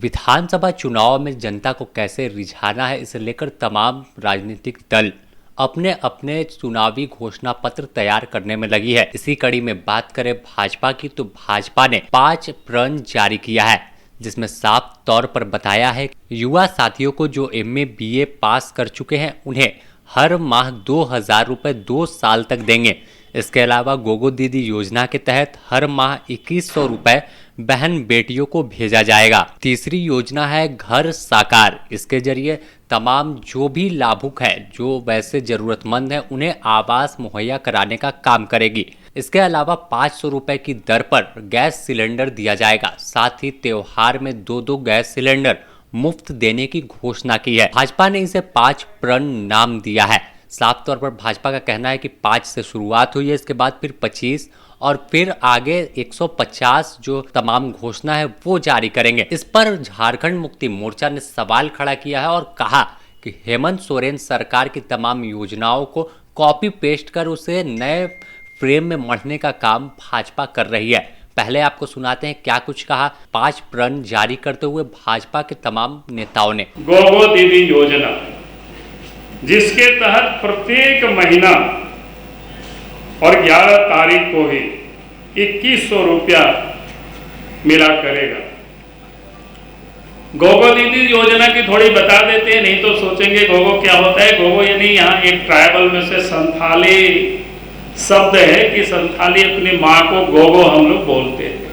विधानसभा चुनाव में जनता को कैसे रिझाना है, इसे लेकर तमाम राजनीतिक दल अपने अपने चुनावी घोषणा पत्र तैयार करने में लगी है। इसी कड़ी में बात करें भाजपा की, तो भाजपा ने 5 प्रण जारी किया है, जिसमें साफ तौर पर बताया है कि युवा साथियों को जो MA BA पास कर चुके हैं उन्हें हर माह 2,000 रुपये 2 साल तक देंगे। इसके अलावा गोगो दीदी योजना के तहत हर माह 2,100 रुपये बहन बेटियों को भेजा जाएगा। तीसरी योजना है घर साकार। इसके जरिए तमाम जो भी लाभुक है, जो वैसे जरूरतमंद है, उन्हें आवास मुहैया कराने का काम करेगी। इसके अलावा 500 रुपए की दर पर गैस सिलेंडर दिया जाएगा। साथ ही त्योहार में 2-2 गैस सिलेंडर मुफ्त देने की घोषणा की है। भाजपा ने इसे 5 प्रण नाम दिया है। साफ तौर पर भाजपा का कहना है कि 5 से शुरुआत हुई है, इसके बाद फिर 25 और फिर आगे 150 जो तमाम घोषणा है वो जारी करेंगे। इस पर झारखंड मुक्ति मोर्चा ने सवाल खड़ा किया है और कहा कि हेमंत सोरेन सरकार की तमाम योजनाओं को कॉपी पेस्ट कर उसे नए फ्रेम में मढ़ने का काम भाजपा कर रही है। पहले आपको सुनाते हैं क्या कुछ कहा 5 प्रण जारी करते हुए भाजपा के तमाम नेताओं ने। गोगो दीदी योजना, जिसके तहत प्रत्येक महीना और 11 तारीख को ही 2,100 रुपया मिला करेगा। गोगो दीदी योजना की थोड़ी बता देते हैं, नहीं तो सोचेंगे गोगो क्या होता है। गोगो यानी यहाँ एक ट्राइबल में से संथाली शब्द है कि संथाली अपनी माँ को गोगो हम लोग बोलते हैं।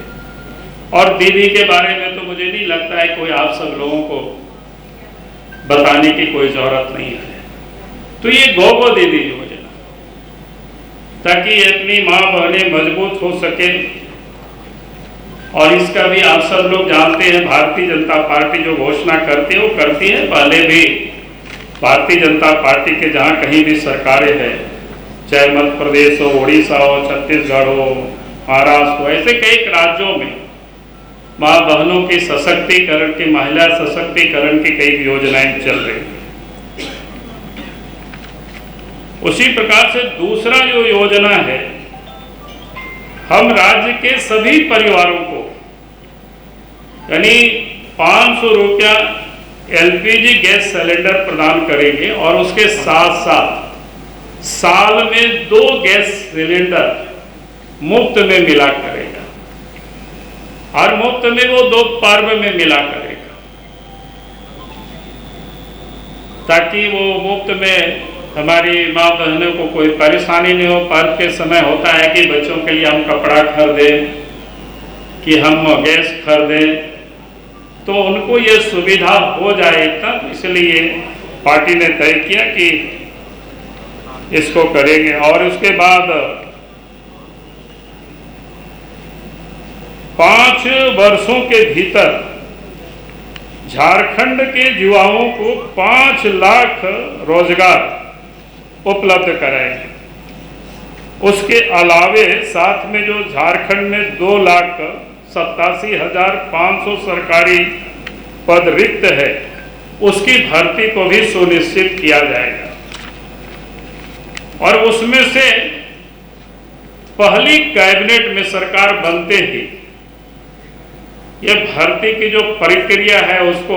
और दीदी के बारे में तो मुझे नहीं लगता है कोई आप सब लोगों को बताने की कोई जरूरत नहीं है। तो ये गोगो दीदी योजना, ताकि अपनी माँ बहनें मजबूत हो सके। और इसका भी आप सब लोग जानते हैं, भारतीय जनता पार्टी जो घोषणा करती है वो करती है। पहले भी भारतीय जनता पार्टी के जहाँ कहीं भी सरकारें हैं, चाहे मध्य प्रदेश हो, उड़ीसा हो, छत्तीसगढ़ हो, महाराष्ट्र हो, ऐसे कई राज्यों में माँ बहनों की सशक्तिकरण की, महिला सशक्तिकरण की कई योजनाएं चल रही हैं। उसी प्रकार से दूसरा जो योजना है, हम राज्य के सभी परिवारों को यानी 500 रुपया LPG गैस सिलेंडर प्रदान करेंगे और उसके साथ साथ साल में 2 गैस सिलेंडर मुफ्त में मिला करेगा। और मुफ्त में वो 2 पर्व में मिला करेगा, ताकि वो मुफ्त में हमारी माँ बहनों को कोई परेशानी नहीं हो। पर्व के समय होता है कि बच्चों के लिए हम कपड़ा खरीदें, कि हम गैस खरीदें, तो उनको ये सुविधा हो जाए तब, इसलिए पार्टी ने तय किया कि इसको करेंगे। और उसके बाद 5 वर्षों के भीतर झारखंड के युवाओं को 5 लाख रोजगार उपलब्ध कराएंगे। उसके अलावे साथ में जो झारखंड में 2,87,500 सरकारी पद रिक्त है, उसकी भर्ती को भी सुनिश्चित किया जाएगा। और उसमें से पहली कैबिनेट में सरकार बनते ही यह भर्ती की जो प्रक्रिया है उसको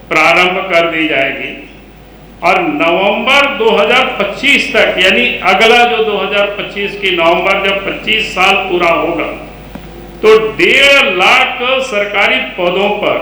प्रारंभ कर दी जाएगी। और नवंबर 2025 तक, यानी अगला जो 2025 की नवंबर जब 25 साल पूरा होगा, तो 1.5 लाख सरकारी पदों पर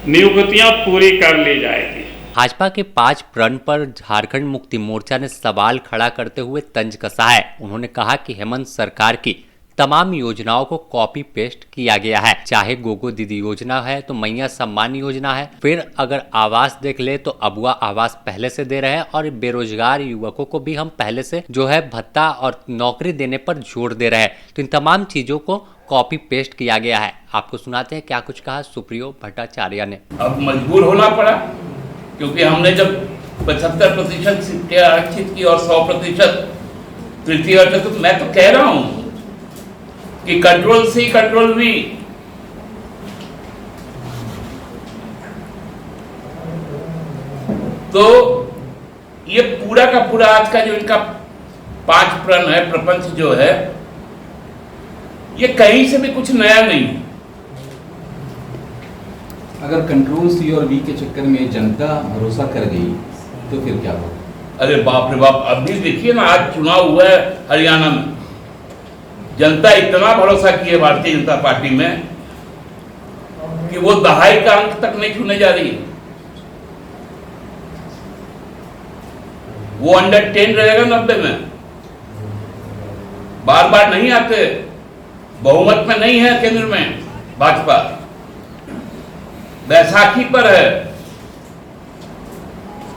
नियुक्तियां पूरी कर ली जाएगी। भाजपा के 5 प्रण पर झारखंड मुक्ति मोर्चा ने सवाल खड़ा करते हुए तंज कसा है। उन्होंने कहा कि हेमंत सरकार की तमाम योजनाओं को कॉपी पेस्ट किया गया है। चाहे गोगो दीदी योजना है तो मैया सम्मान योजना है, फिर अगर आवास देख ले तो अबुआ आवास पहले से दे रहे हैं, और बेरोजगार युवकों को भी हम पहले से जो है भत्ता और नौकरी देने पर जोर दे रहे हैं। तो इन तमाम चीजों को कॉपी पेस्ट किया गया है। आपको सुनाते हैं क्या कुछ कहा सुप्रियो भट्टाचार्य ने। अब मजबूर होना पड़ा, क्योंकि हमने जब 75% सीटें आरक्षित की और 100% तृतीय, तो मैं तो कह रहा हूं कि Ctrl+C Ctrl+V, तो ये पूरा का पूरा आज का जो इनका 5 प्रण है, प्रपंच जो है, ये कहीं से भी कुछ नया नहीं। अगर कंट्रोल सी और वी के चक्कर में जनता भरोसा कर गई तो फिर क्या होगा? अरे बाप रे बाप, अभी देखिए ना, आज चुनाव हुआ है हरियाणा में, जनता इतना भरोसा की है भारतीय जनता पार्टी में कि वो दहाई का अंक तक नहीं छूने जा रही है। वो अंडर 10 रहेगा 90 में, बार बार नहीं आते, बहुमत में नहीं है केंद्र में भाजपा, बैसाखी पर है,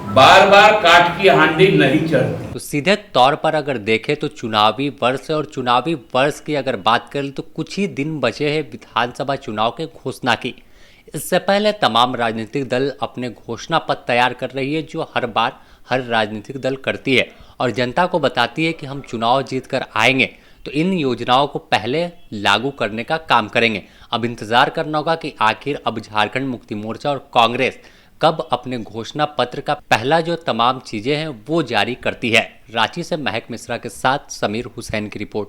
बार बार काट की हांडी नहीं चढ़ती। तो सीधे तौर पर अगर देखें तो चुनावी वर्ष और चुनावी वर्ष की अगर बात करें तो कुछ ही दिन बचे हैं विधानसभा चुनाव के घोषणा की। इससे पहले तमाम राजनीतिक दल अपने घोषणा पत्र तैयार कर रही है, जो हर बार हर राजनीतिक दल करती है और जनता को बताती है कि हम चुनाव जीत कर आएंगे तो इन योजनाओं को पहले लागू करने का काम करेंगे। अब इंतजार करना होगा कि आखिर अब झारखंड मुक्ति मोर्चा और कांग्रेस कब अपने घोषणा पत्र का पहला जो तमाम चीजें हैं वो जारी करती है। रांची से महक मिश्रा के साथ समीर हुसैन की रिपोर्ट।